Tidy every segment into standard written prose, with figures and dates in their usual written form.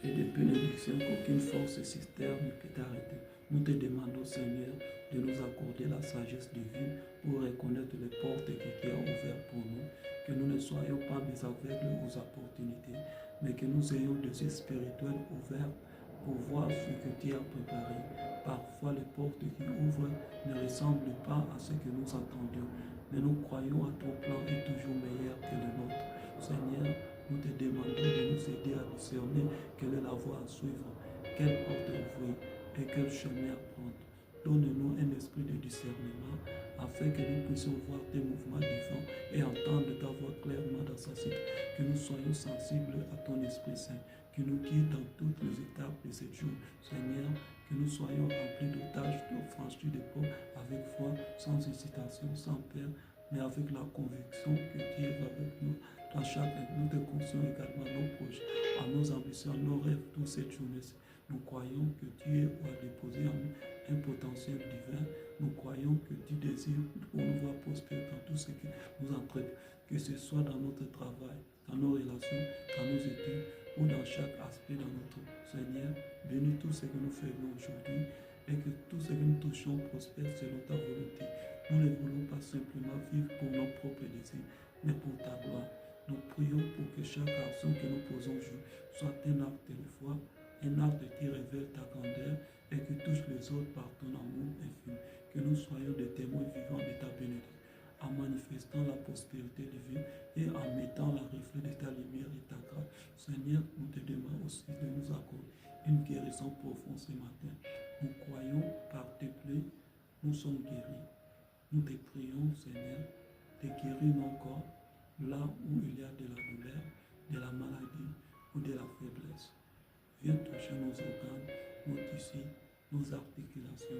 et de bénédiction qu'aucune force externe ne peut arrêter. Nous te demandons, Seigneur, de nous accorder la sagesse divine pour reconnaître les portes que tu as ouvertes pour nous, que nous ne soyons pas des aveugles aux opportunités, mais que nous ayons des yeux spirituels ouverts pour voir ce que tu as préparé. Parfois, les portes qui ouvrent ne ressemblent pas à ce que nous attendions, mais nous croyons à ton plan est toujours meilleur que le nôtre. Seigneur, nous te demandons de nous aider à discerner quelle est la voie à suivre, quelle porte ouvrir et quel chemin à prendre. Donne-nous un esprit de discernement afin que nous puissions voir tes mouvements divins et entendre ta voix clairement dans sa suite. Que nous soyons sensibles à ton Esprit Saint, qui nous guide dans toutes les étapes de ce jour. Seigneur, que nous soyons remplis de tâches, de franchir des pas avec foi, sans hésitation, sans peur, mais avec la conviction que tu es avec nous. À chaque nous te confions également nos projets, à nos ambitions, nos rêves, toute cette journée. Nous croyons que tu as déposé en nous un potentiel divin. Nous croyons que tu désires pour nous voir prospérer dans tout ce qui nous entraîne, que ce soit dans notre travail, dans nos relations, dans nos études ou dans chaque aspect de notre Seigneur. Bénis tout ce que nous faisons aujourd'hui et que tout ce que nous touchons prospère selon ta volonté. Nous ne voulons pas simplement vivre pour nos propres désirs, mais pour ta gloire. Nous prions pour que chaque action que nous posons aujourd'hui soit un acte de foi, un acte qui révèle ta grandeur et qui touche les autres par ton amour infini. Que nous soyons des témoins vivants de ta bénédiction, en manifestant la prospérité divine et en mettant la reflet de ta lumière et ta grâce. Seigneur, nous te demandons aussi de nous accorder une guérison profonde ce matin. Nous croyons par tes plaies, nous sommes guéris. Nous te prions, Seigneur, de guérir nos corps là où il y a de la douleur, de la maladie ou de la faiblesse. Viens toucher nos organes, nos tissus, nos articulations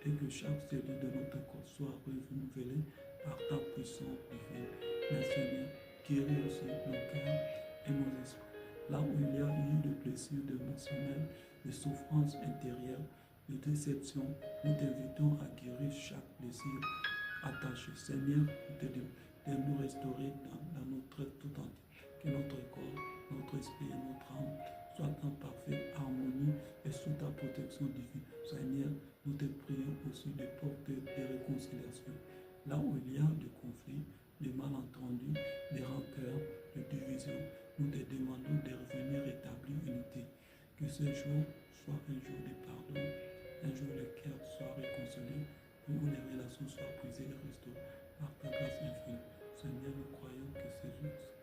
et que chaque cellule de notre corps soit renouvelée par ta puissance divine. Mais Seigneur, guéris aussi nos cœurs et nos esprits. Là où il y a eu de blessures émotionnelles, de souffrances intérieures, de déception, nous t'invitons à guérir chaque blessure attaché. Seigneur, nous te demandons de nous restaurer dans notre être tout entier. Que notre corps, notre esprit et notre âme soient en parfaite harmonie et sous ta protection divine. Seigneur, nous te prions aussi de porter des réconciliations. Là où il y a des conflits, des malentendus, des rancœurs, des divisions, nous te demandons de revenir rétablir l'unité. Que ce jour soit un jour de pardon, un jour où les cœurs soient réconciliés, où les relations soient brisées et restaurées par ta grâce infinie. Seigneur, nous croyons que c'est juste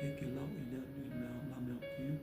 et que là où il y a eu l'amertume,